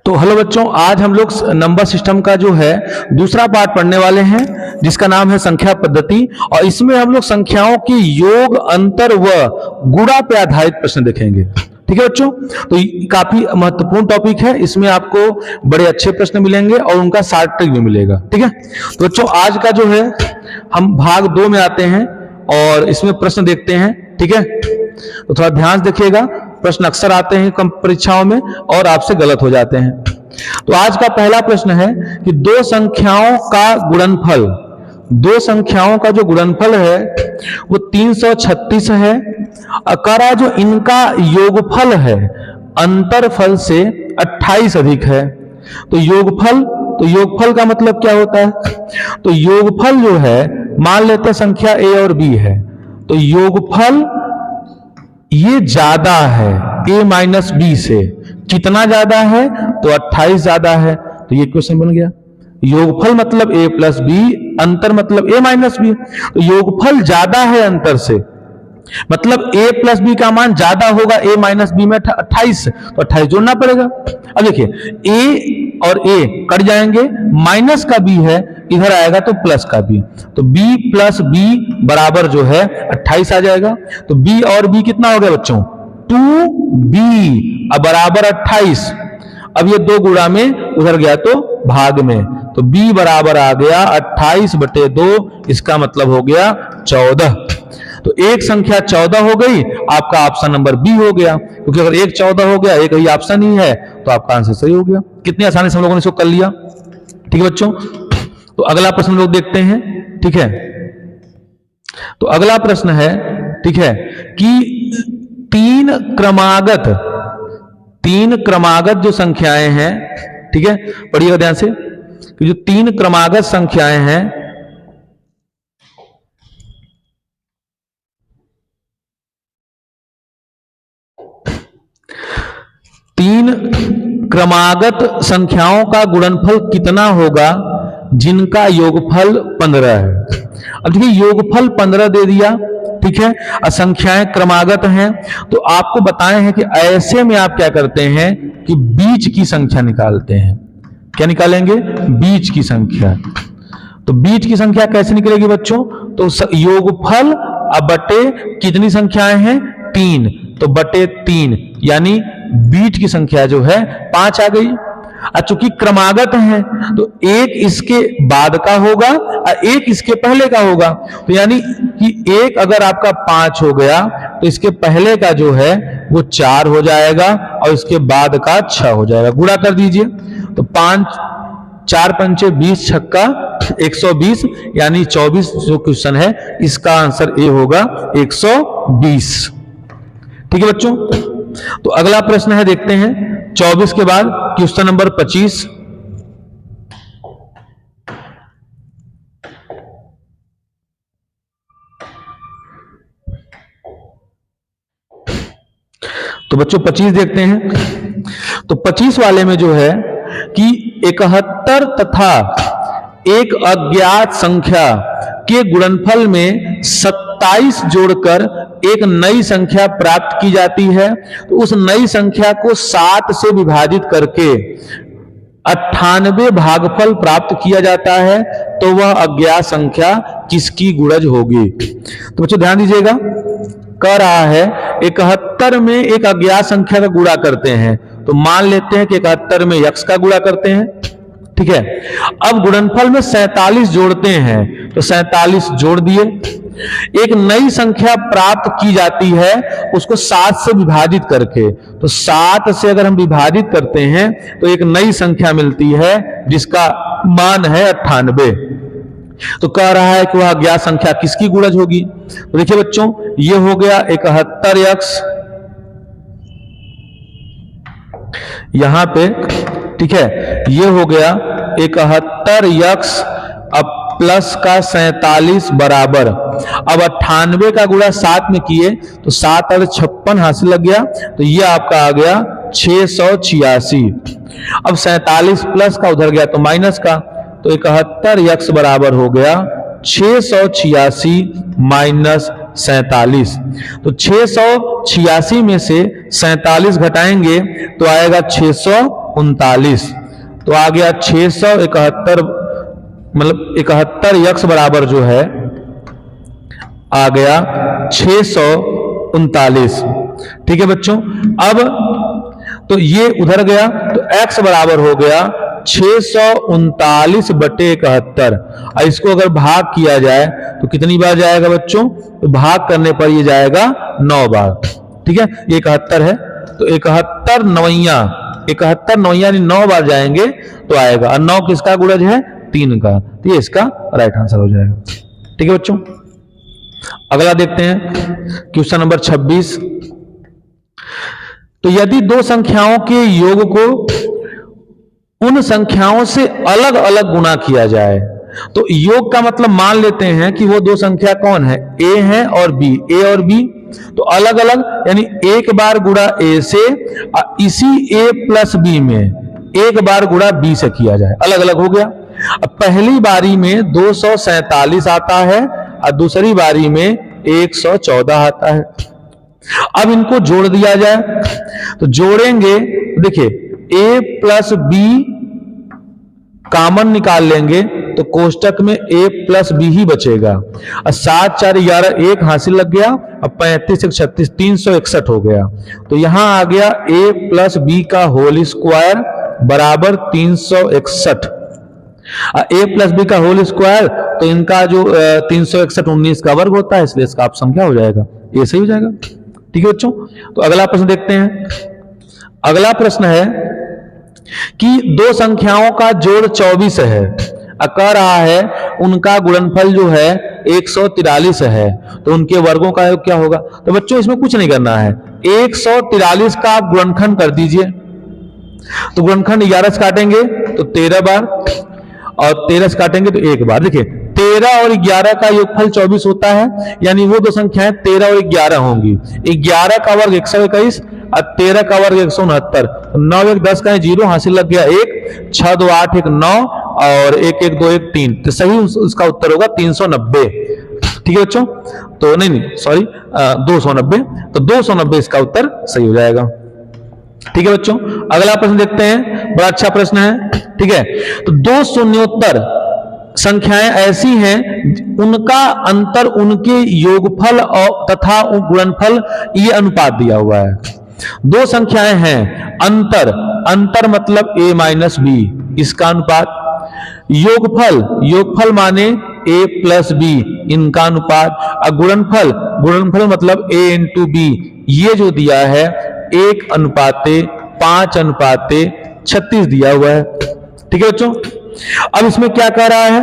तो हेलो बच्चों, आज हम लोग नंबर सिस्टम का जो है दूसरा पार्ट पढ़ने वाले हैं जिसका नाम है संख्या पद्धति। और इसमें हम लोग संख्याओं की योग, अंतर व गुणा पे आधारित प्रश्न देखेंगे। ठीक है बच्चों, तो ये काफी महत्वपूर्ण टॉपिक है। इसमें आपको बड़े अच्छे प्रश्न मिलेंगे और उनका शॉर्ट ट्रिक भी मिलेगा। ठीक है, तो बच्चों आज का जो है हम भाग 2 में आते हैं और इसमें प्रश्न देखते हैं। ठीक है, तो थोड़ा ध्यान से देखिएगा, प्रश्न अक्सर आते हैं कम परीक्षाओं में और आपसे गलत हो जाते हैं। तो आज का पहला प्रश्न है कि दो संख्याओं का गुणनफल, दो संख्याओं का जो गुणनफल है वो 336 है। अकारा जो इनका योगफल है अंतरफल से 28 अधिक है। तो योगफल का मतलब क्या होता है? तो योगफल जो है, मान लेते हैं संख्या a और b है, तो योगफल ये ज्यादा है a माइनस बी से। कितना ज्यादा है? तो 28 ज्यादा है। तो ये क्वेश्चन बन गया। योगफल मतलब a प्लस बी, अंतर मतलब a माइनस बी। तो योगफल ज्यादा है अंतर से, मतलब a प्लस बी का मान ज्यादा होगा a माइनस बी में 28, तो 28 जोड़ना पड़ेगा। अब देखिए a और a कट जाएंगे, माइनस का b है, इधर आएगा तो प्लस का b, तो b प्लस b बराबर जो है 28 आ जाएगा। तो b और b कितना हो गया बच्चों? 2b अब बराबर 28। अब ये दो गुणा में उधर गया तो भाग में, तो b बराबर आ गया 28/2, इसका मतलब हो गया 14। तो एक संख्या 14 हो गई, आपका ऑप्शन नंबर बी हो गया, क्योंकि अगर एक 14 हो गया, एक ही ऑप्शन ही है, तो आपका आंसर सही हो गया। कितनी आसानी से हम लोगों ने इसको कर लिया। ठीक है बच्चों, तो अगला प्रश्न लोग देखते हैं। ठीक है, तो अगला प्रश्न है, ठीक है, कि तीन क्रमागत जो संख्याएं हैं, ठीक है, पढ़िएगा ध्यान से, कि जो तीन क्रमागत संख्याएं हैं, तीन क्रमागत संख्याओं का गुणनफल कितना होगा जिनका योगफल 15 है। अब देखिए, योगफल 15 दे दिया, ठीक है, और संख्याएं क्रमागत हैं, तो आपको बताए हैं कि ऐसे में आप क्या करते हैं कि बीच की संख्या निकालते हैं। क्या निकालेंगे? बीच की संख्या। तो बीच की संख्या कैसे निकलेगी बच्चों? तो योगफल अब बटे कितनी संख्याएं हैं? 3, तो बटे 3, यानी बीच की संख्या जो है 5 आ गई। और चूंकि क्रमागत है तो एक इसके बाद का होगा और एक इसके पहले का होगा, तो यानी कि एक अगर आपका 5 हो गया तो इसके पहले का जो है वो 4 हो जाएगा और इसके बाद का 6 हो जाएगा। गुणा कर दीजिए, तो 5 4 पंचे 20, छक्का 120, यानी 24 जो क्वेश्चन है इसका आंसर ए होगा 120। ठीक है बच्चों, तो अगला प्रश्न है, देखते हैं 24 के बाद क्वेश्चन नंबर 25। तो बच्चों 25 देखते हैं। तो 25 वाले में जो है कि 71 तथा एक अज्ञात संख्या के गुणनफल में 27 जोड़कर एक नई संख्या प्राप्त की जाती है। तो उस नई संख्या को 7 से विभाजित करके 98 भागफल प्राप्त किया जाता है, तो वह अज्ञात संख्या किसकी गुणज होगी? तो बच्चों ध्यान दीजिएगा, कह रहा है 71 में एक अज्ञात संख्या का गुणा करते हैं, तो मान लेते हैं कि 71 में x का गुणा करते हैं। ठीक है, अब गुणनफल में 47 जोड़ते हैं, तो 47 जोड़ दिए। एक नई संख्या प्राप्त की जाती है उसको 7 से विभाजित करके, तो 7 से अगर हम विभाजित करते हैं तो एक नई संख्या मिलती है जिसका मान है 98। तो कह रहा है कि वह अज्ञात संख्या किसकी गुणज होगी? तो देखिए बच्चों, ये हो गया 71x यहां पे, ठीक है, ये हो गया 71x अब प्लस का 47 बराबर, अब 98 का गुणा 7 में किए तो 7 और 56 हासिल लग गया, तो ये आपका आ गया 686। अब 47 प्लस का उधर गया तो माइनस का, तो 71x बराबर हो गया 686 माइनस 47। तो 686 में से 47 घटाएंगे तो आएगा 39, तो आ गया 671, मतलब 71x बराबर जो है आ गया 639। ठीक है बच्चों, अब तो ये उधर गया तो x बराबर हो गया 639 बटे 71। और इसको अगर भाग किया जाए तो कितनी बार जाएगा बच्चों, तो भाग करने पर ये जाएगा 9 बार। ठीक है, ये 71 है तो 71 नवैया, 71 नवैया यानी 9 बार जाएंगे तो आएगा। और 9 किसका गुणज है, 3 का, तो ये इसका राइट आंसर हो जाएगा। ठीक है बच्चों, अगला देखते हैं क्वेश्चन नंबर 26। तो यदि दो संख्याओं के योग को उन संख्याओं से अलग अलग गुणा किया जाए, तो योग का मतलब मान लेते हैं कि वो दो संख्या कौन है, a है और b, a और b, तो अलग अलग यानी एक बार गुणा a से इसी a प्लस b में एक बार गुणा b से किया जाए, अलग अलग हो गया। अब पहली बारी में 247 आता है और दूसरी बारी में 114 आता है। अब इनको जोड़ दिया जाए, तो जोड़ेंगे, देखिए a प्लस b कॉमन निकाल लेंगे तो कोष्टक में a प्लस बी ही बचेगा। और 7 4 11 1 हासिल लग गया, अब 35 36 361 हो गया। तो यहां आ गया a प्लस बी का होल स्क्वायर बराबर 361। a प्लस बी का होल स्क्वायर, तो इनका जो 361 19 का वर्ग होता है, इसलिए इसका ऑप्शन क्या हो जाएगा, ये सही हो जाएगा। ठीक है बच्चों, तो अगला प्रश्न देखते हैं। अगला प्रश्न है कि दो संख्याओं का जोड़ 24 है, कह रहा है उनका गुणनफल जो है 143 है, तो उनके वर्गों का योग क्या होगा। तो बच्चों इसमें कुछ नहीं करना है, 143 का आप गुणनखंड कर दीजिए। तो गुणनखंड 11 से काटेंगे तो 13 बार, और 13 से काटेंगे तो 1 बार। देखिए 13 और 11 का योगफल 24 होता है, यानी वो दो संख्याएं 13 और 11 होंगी। 11 का वर्ग 121 और 13 का वर्ग 169। 9 1 10 का 0 हासिल लग गया 1, 6 2 8 1 9 और 1 1 2 1 3, तो सही उसका उत्तर होगा 390। ठीक है बच्चों, तो नहीं सॉरी 290, तो 290 इसका उत्तर सही हो जाएगा। ठीक है बच्चों, अगला प्रश्न देखते हैं, बड़ा अच्छा प्रश्न है। ठीक है, तो दो शून्योत्तर संख्याएं ऐसी हैं उनका अंतर उनके योगफल और तथा गुणनफल ये अनुपात दिया हुआ है। दो संख्याएं हैं, अंतर, अंतर मतलब a माइनस बी, इसका अनुपात, योगफल, योगफल माने a प्लस बी, इनका अनुपात, और गुणनफल, गुणनफल मतलब a इंटू बी, ये जो दिया है 1:5:36 दिया हुआ है। ठीक है बच्चों, अब इसमें क्या कह रहा है,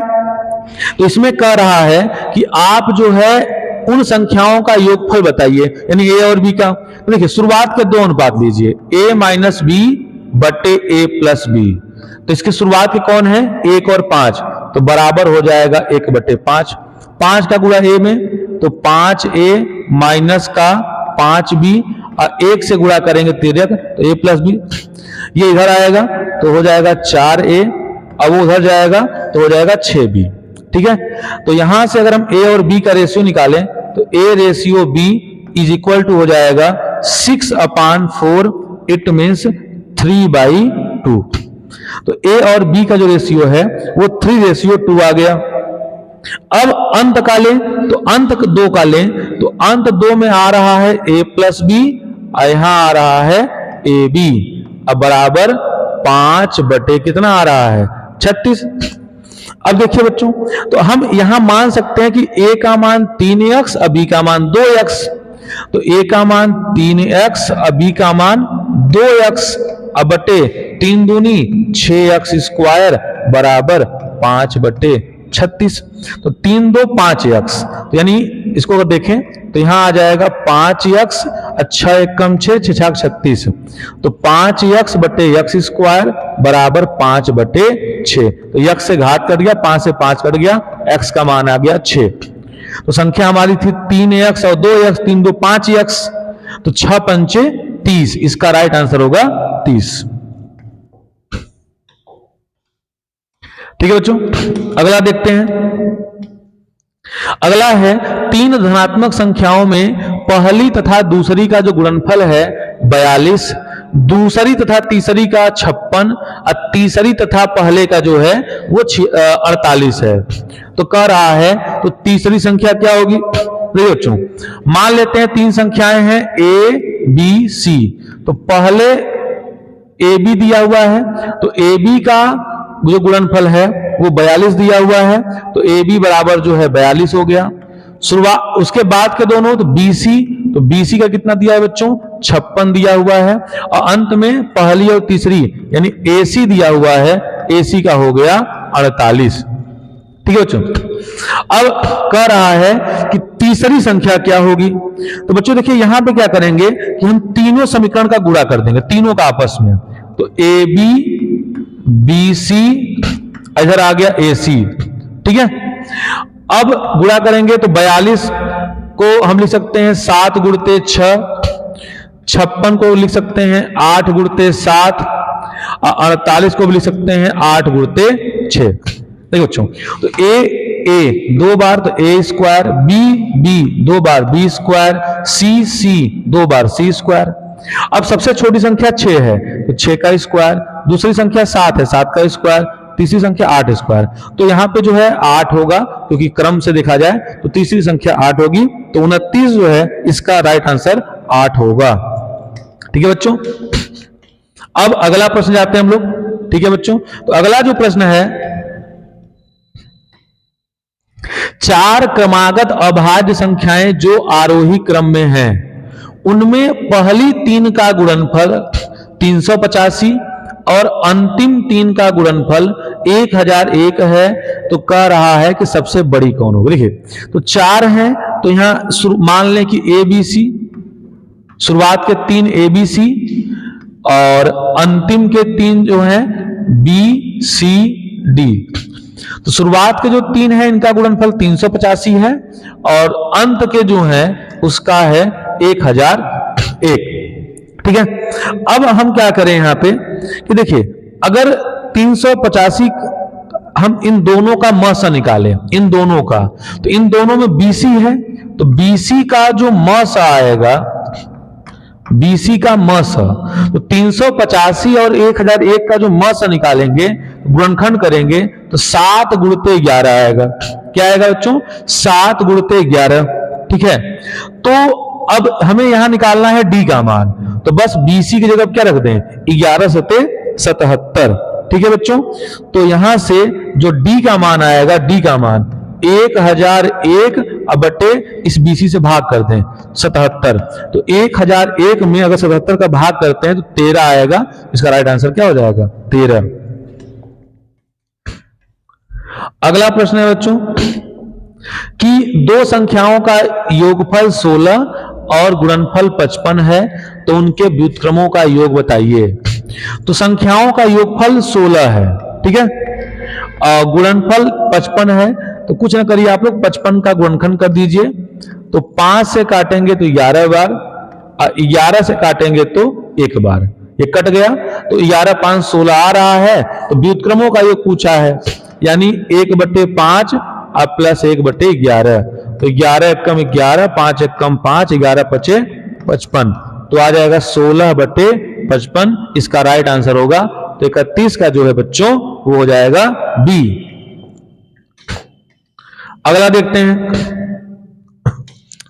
तो इसमें कह रहा है कि आप जो है उन संख्याओं का योगफल बताइए, यानी a और b का। तो देखिए शुरुआत के दो अनुपात लीजिए, a माइनस बी बटे a प्लस बी, तो इसकी शुरुआत के कौन है 1 और 5, तो बराबर हो जाएगा 1/5। 5 का गुणा a में तो 5a माइनस का 5b, और 1 से गुणा करेंगे 13 तो a प्लस बी, ये इधर आएगा तो हो जाएगा 4a, अब वो उधर जाएगा तो हो जाएगा 6b। ठीक है, तो यहां से अगर हम a और b का रेशियो निकालें तो a ratio b is equal to हो जाएगा 6/4, इट मीन्स 3/2। तो a और b का जो रेशियो है वो 3:2 आ गया। अब अंत का लें तो अंत 2 का लें, तो अंत 2 में आ रहा है a प्लस बी, यहां आ रहा है ए बी, अब बराबर 5 बटे कितना आ रहा है 36। अब देखिए बच्चों, तो हम यहां मान सकते हैं कि a का मान 3x और b का मान 2x, तो a का मान 3x और b का मान 2x, अब बटे 3 दूनी 6x स्क्वायर बराबर 5/36, तो 3 2 5x, तो यानी इसको अगर देखें तो यहां आ जाएगा 5x, अच्छा 1 कम 6 6 36, तो 5x बटे x स्क्वायर बराबर 5/6, तो x से घात कट गया, 5 से 5 कट गया, x का मान आ गया 6। तो संख्या हमारी थी 3x और 2x, 3 2 5x, तो 6 पंचे 30, इसका राइट आंसर होगा 30। ठीक है बच्चों, अगला देखते हैं। अगला है 3 धनात्मक संख्याओं में पहली तथा दूसरी का जो गुणनफल है 42, दूसरी तथा तीसरी का 56 और तीसरी तथा पहले का जो है वो 48 है। तो कह रहा है तो तीसरी संख्या क्या होगी? देखिए बच्चों, मान लेते हैं तीन संख्याएं हैं A B C। तो पहले AB दिया हुआ है, तो AB का जो गुणनफल है वो 42 दिया हुआ है, तो AB बराबर जो है 42 हो गया। शुरुआत उसके बाद के दोनों तो BC, तो BC का कितना दिया है बच्चों? 56 दिया हुआ है। और अंत में पहली और तीसरी यानी AC दिया हुआ है, AC का हो गया 48। ठीक है बच्चों, अब कह रहा है कि तीसरी संख्या क्या होगी। तो बच्चों देखिए यहां पे क्या करेंगे कि हम तीनों समीकरण का गुणा कर देंगे, तीनों का आपस में। तो AB BC इधर आ गया AC। ठीक है, अब गुणा करेंगे तो 42 को हम लिख सकते हैं 7 गुणते 6, 56 को लिख सकते हैं 8 गुणते 7, 48 को भी लिख सकते हैं 8 गुणते 6। देखो बच्चों, तो A दो बार तो A स्क्वायर, B दो बार B स्क्वायर, C दो बार C स्क्वायर। अब सबसे छोटी संख्या 6 है तो 6 का स्क्वायर, दूसरी संख्या 7 है 7 का स्क्वायर, तीसरी संख्या 8 स्क्वायर। तो यहां पे जो है 8 होगा, क्योंकि क्रम से देखा जाए तो तीसरी संख्या 8 होगी, तो 29 जो है इसका राइट आंसर 8 होगा। ठीक है बच्चों, अब अगला प्रश्न जाते हैं हम लोग। ठीक है बच्चों, तो अगला जो प्रश्न है, 4 क्रमागत अभाज्य संख्याएं जो आरोही क्रम में हैं, उनमें पहली 3 का गुणनफल 385 और अंतिम 3 का गुणनफल 1001 है। तो कह रहा है कि सबसे बड़ी कौन होगी। देखिए, तो 4 हैं तो यहां मान लें कि ABC, शुरुआत के 3 ABC और अंतिम के 3 जो हैं BCD। तो शुरुआत के जो 3 है इनका गुणनफल 385 है और अंत के जो है उसका है 1001। ठीक है, अब हम क्या करें यहां पे कि देखिए, अगर 385 हम इन दोनों का म सा निकालें, इन दोनों का, तो इन दोनों में BC है, तो BC का जो म सा आएगा, BC का म सा, तो 385 और 1001 का जो म सा निकालेंगे, गुणनखंड करेंगे तो 7 गुणते 11 आएगा। क्या आएगा बच्चों? 7 गुणते 11। ठीक है, तो अब हमें यहां निकालना है D का मान, तो बस BC की जगह क्या रख दें? 11 सते 77। ठीक है बच्चों, तो यहां से जो D का मान आएगा, D का मान 1001 अब बटे इस BC से भाग कर दें 77। तो 1001 में अगर 77 का भाग करते हैं तो 13 आएगा। इसका राइट आंसर क्या हो जाएगा? 13। अगला प्रश्न है बच्चों कि दो संख्याओं का योगफल 16 और गुणनफल 55 है, तो उनके व्युत्क्रमों का योग बताइए। तो संख्याओं का योगफल 16 है, ठीक है, और गुणनफल 55 है। तो कुछ ना करिए आप लोग, 55 का गुणनखंड कर दीजिए। तो 5 से काटेंगे तो 11 बार, 11 से काटेंगे तो 1 बार, ये कट गया। तो 11 5 16 आ रहा है। तो व्युत्क्रमों का योग पूछा है, यानी 1/5 अब प्लस 1/11। तो 11 कम 11, 5 कम 5, 11 पचे 55। तो आ जाएगा 16/55। इसका राइट आंसर होगा। तो 31 का जो है बच्चों वो हो जाएगा बी। अगला देखते हैं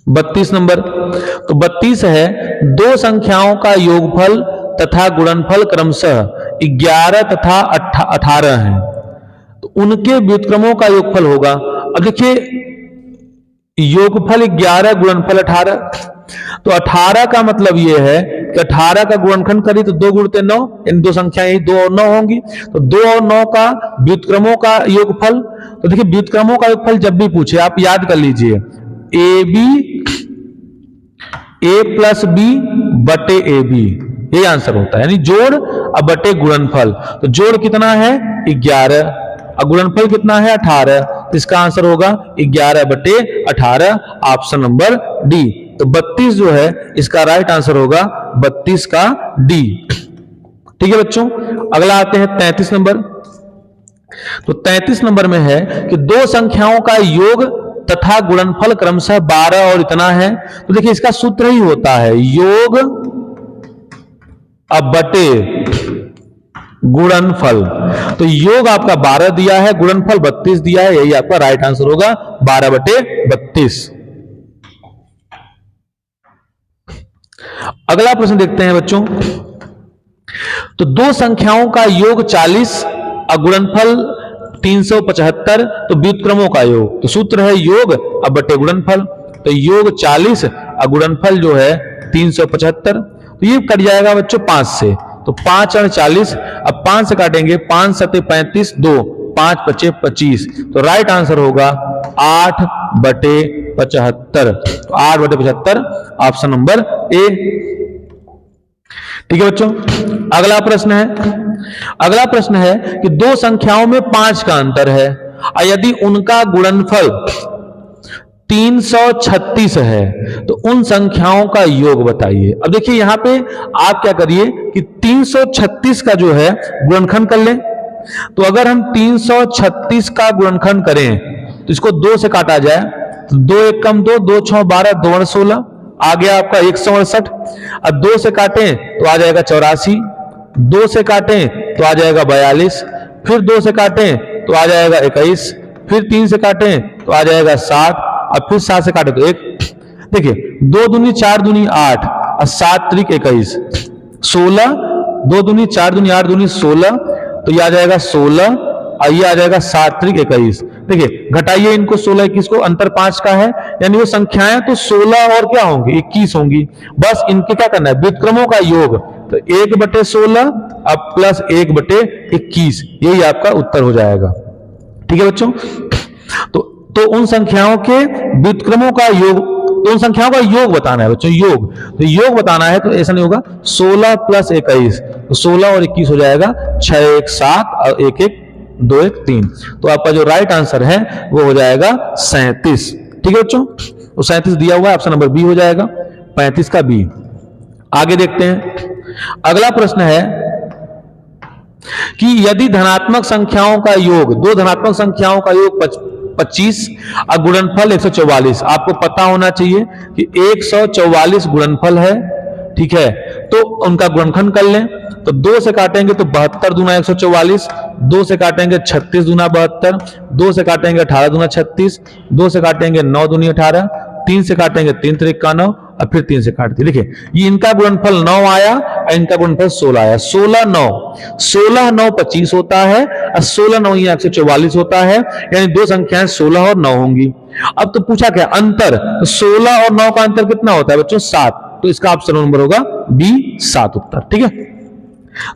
32 नंबर। तो 32 है, दो संख्याओं का योगफल तथा गुणनफल क्रमशः 11 तथा 18 है, तो उनके व्युत्क्रमों का योगफल होगा। अब देखिए, योगफल 11 गुणनफल 18, तो 18 का मतलब यह है कि 18 का गुणनखंड करी तो 2 गुणते 9, इन दो संख्याएं 2 और 9 होंगी। तो 2 और 9 का व्युत्क्रमों का योगफल। तो देखिए, व्युत्क्रमों का योगफल जब भी पूछे आप याद कर लीजिए, a प्लस बी बटे ए बी, ये आंसर होता है, यानी जोड़ अब बटे गुणनफल। तो जोड़ कितना है? 11, और गुणनफल कितना है? 18। तो इसका आंसर होगा 11/18, ऑप्शन नंबर डी। तो 32 जो है इसका राइट आंसर होगा 32 का डी। ठीक है बच्चों, अगला आते हैं 33 नंबर। तो 33 नंबर में है कि दो संख्याओं का योग तथा गुणनफल क्रमशः 12 और इतना है। तो देखिए, इसका सूत्र ही होता है योग अब बटे गुणनफल। तो योग आपका 12 दिया है, गुणनफल 32 दिया है, यही आपका राइट आंसर होगा 12/32। अगला प्रश्न देखते हैं बच्चों। तो दो संख्याओं का योग 40 और गुणनफल 375, तो व्युत्क्रमों का योग। तो सूत्र है योग अब बटे गुणनफल। तो योग 40 और गुणनफल जो है 375, तो ये कट जाएगा बच्चों 5 से। तो 5 और 40, अब 5 से काटेंगे, 5 7 35, 2 5 5 25, तो राइट आंसर होगा 8/75। तो 8/75 ऑप्शन नंबर ए। ठीक है बच्चों, अगला प्रश्न है कि दो संख्याओं में 5 का अंतर है और यदि उनका गुणनफल 336 है तो उन संख्याओं का योग बताइए। अब देखिए यहां पे आप क्या करिए कि 336 का जो है गुणनखंड कर लें। तो अगर हम 336 का गुणनखंड करें तो इसको 2 से काटा जाए, तो 2 1 कम 2, 2 6 12, 2 8 16, आ गया आपका 168। अब 2 से काटें तो आ जाएगा 84, 2 से काटें तो आ जाएगा 42, फिर 2 से काटें तो आ जाएगा 21, फिर 3 से काटें तो आ जाएगा 60, अब फिर 7 से काटे तो 1। देखिए 2 दूनी 4 दूनी 8 और 7 त्रिक 21, 16, 2 दूनी 4 दूनी 8 दूनी 16, तो ये आ जाएगा 16 और ये आ जाएगा 7 त्रिक 21। देखिए घटाइए इनको 16 21 को, अंतर 5 का है, यानी वो संख्याएं तो 16 और क्या होंगी 21 होंगी। बस इनके क्या करना है, व्युत्क्रमों का योग। तो 1/16 अब प्लस 1/21, यही आपका उत्तर हो जाएगा। ठीक है बच्चों, तो उन संख्याओं के व्युत्क्रमों का योग, तो उन संख्याओं का योग बताना है बच्चों, योग। तो योग बताना है तो ऐसा नहीं होगा, 16 + 21, तो 16 और 21 हो जाएगा 6 1 7 और 1 1 2 1 3। तो आपका जो राइट आंसर है वो हो जाएगा 37। ठीक है बच्चों, तो 37 दिया हुआ है, ऑप्शन नंबर बी हो जाएगा, 35 का बी। आगे देखते हैं, अगला प्रश्न है कि यदि धनात्मक संख्याओं का योग, दो धनात्मक संख्याओं का योग 25 और गुणनफल 144, आपको पता होना चाहिए कि 144 गुणनफल है। ठीक है, तो उनका गुणनखंड कर लें। तो 2 से काटेंगे तो 72 दूना 144, 2 से काटेंगे 36 दूना 72, 2 से काटेंगे 18 दूना 36, 2 से काटेंगे 9 दूनी 18, 3 से काटेंगे 3 त्रिक 9 और फिर 3 से काट दिए। देखिए ये इनका गुणनफल 9 आया और इनका गुणनफल 16 आया। 16 9 25 होता है और 16 9 ये 144 होता है, यानी दो संख्याएं 16 और 9 होंगी। अब तो पूछा क्या अंतर, तो 16 और 9 का अंतर कितना होता है बच्चों 7, तो इसका ऑप्शन नंबर होगा बी 7 उत्तर। ठीक है,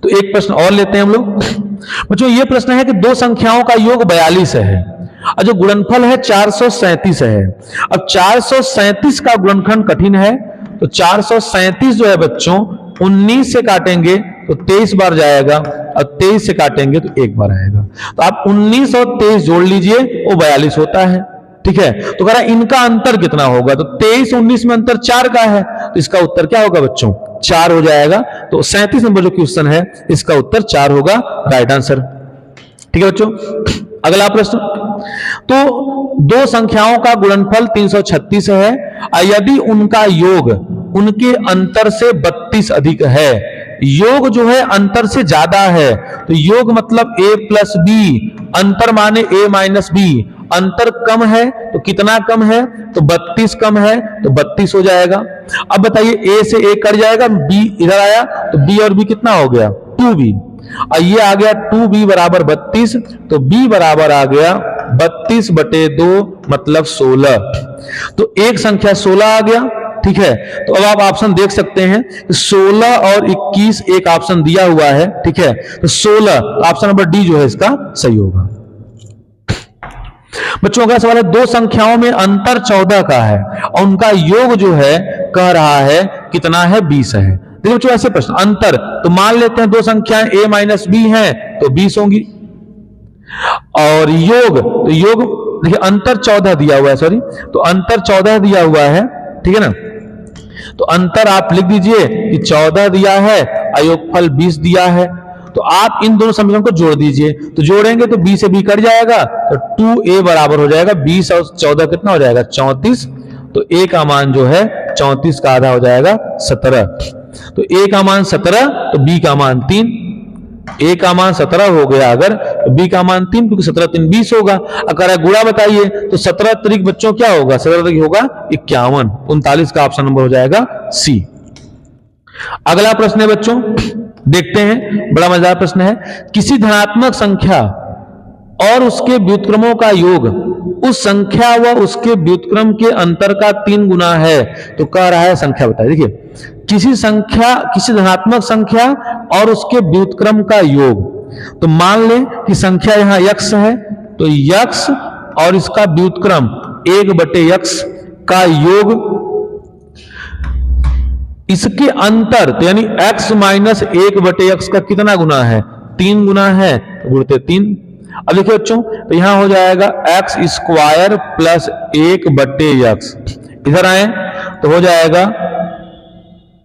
तो एक प्रश्न और लेते हैं हम लोग बच्चों। ये प्रश्न है कि दो संख्याओं का योग 42 है और जो गुणनफल है 437 है। अब 437 का गुणनखंड कठिन है, तो 437 जो है बच्चों 19 से काटेंगे तो 23 बार जाएगा और 23 से काटेंगे तो 1 बार आएगा। तो आप 19 और 23 जोड़ लीजिए, वो 42 होता है। ठीक है, तो कह रहा है इनका अंतर कितना होगा, तो 23 19 में अंतर 4 का है, तो इसका उत्तर क्या होगा बच्चों 4 हो जाएगा। तो 37 नंबर जो क्वेश्चन है इसका उत्तर 4 होगा, राइट आंसर। ठीक है बच्चों, अगला प्रश्न। तो दो संख्याओं का गुणनफल 336 है और यदि उनका योग उनके अंतर से 32 अधिक है, योग जो है अंतर से ज्यादा है, तो योग मतलब a + b, अंतर माने a - b, अंतर कम है तो कितना कम है, तो 32 कम है तो 32 हो जाएगा। अब बताइए a से a कट जाएगा, b इधर आया तो b और b कितना हो गया 2b, और ये आ गया 2b बराबर 32, तो b बराबर आ गया 32/2 मतलब 16। तो एक संख्या 16 आ गया। ठीक है, तो अब आप ऑप्शन देख सकते हैं 16 और 21 एक ऑप्शन दिया हुआ है। ठीक है, तो 16 ऑप्शन नंबर डी जो है इसका सही होगा। बच्चों अगला सवाल है, दो संख्याओं में अंतर 14 का है और उनका योग जो है कह रहा है कितना है 20 है। देखिए बच्चों ऐसे प्रश्न, अंतर तो मान लेते हैं दो संख्याएं a - b हैं तो 20 होंगी, और योग, तो योग देखिए अंतर 14 दिया हुआ है, सॉरी, तो अंतर 14 दिया हुआ है। ठीक है ना, तो अंतर आप लिख दीजिए कि 14 दिया है, अयोगफल 20 दिया है, तो आप इन दोनों समीकरण को जोड़ दीजिए। तो जोड़ेंगे तो b से b कट जाएगा, तो 2a बराबर हो जाएगा 20 और 14 कितना हो जाएगा 34, तो a का मान जो है 34 का आधा हो जाएगा 17। तो a का मान 17 तो b का मान 3, a का मान 17 हो गया अगर, तो b का मान 3, क्योंकि 17 3 20 होगा। अगर गुणा बताइए तो 17 तरीक बच्चों क्या होगा, 17 तरीक होगा 51, 39 का ऑप्शन नंबर हो जाएगा सी। अगला प्रश्न है बच्चों, देखते हैं, बड़ा मजेदार प्रश्न है। किसी धनात्मक संख्या और उसके व्युत्क्रमों का योग उस संख्या व उसके व्युत्क्रम के अंतर का 3 गुना है, तो कह रहा है संख्या बताइए। देखिए, किसी धनात्मक संख्या और उसके व्युत्क्रम का योग, तो मान लें कि संख्या यहां x है, तो x और इसका व्युत्क्रम 1/x का योग, इसके अंतर तो यानी x माइनस 1/x का कितना गुना है, 3 गुना है, तो गुणते 3। अब देखिए बच्चों, तो यहां हो जाएगा x स्क्वायर प्लस 1/x, इधर आए तो हो जाएगा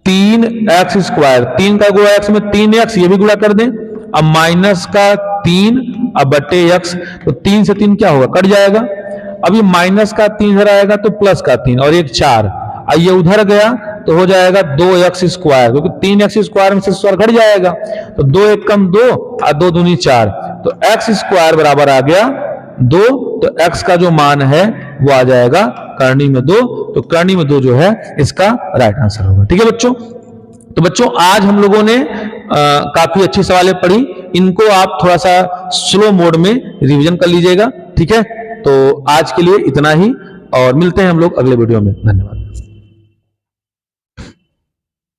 3x स्क्वायर, 3 का गुणा x में 3x, ये भी गुणा कर दें। अब माइनस का 3 अब बटे x, तो 3 से 3 क्या होगा, कट जाएगा। अब ये माइनस का 3 इधर आएगा तो प्लस का 3 और 1 4, ये उधर गया तो हो जाएगा 2x स्क्वायर, क्योंकि 3x स्क्वायर में से स्क्वायर घट जाएगा, तो 2 1 कम 2 और 2 दूनी 4, तो x स्क्वायर बराबर आ गया 2। तो x का जो मान है वो आ जाएगा करनी में 2, तो करनी में 2 जो है इसका राइट आंसर होगा। ठीक है बच्चों, तो बच्चों आज हम लोगों ने काफी अच्छी सवालें पढ़ी, इनको आप थोड़ा सा स्लो मोड में रिवीजन कर लीजिएगा। ठीक है, तो आज के लिए इतना ही और मिलते हैं हम लोग अगले वीडियो में। धन्यवाद।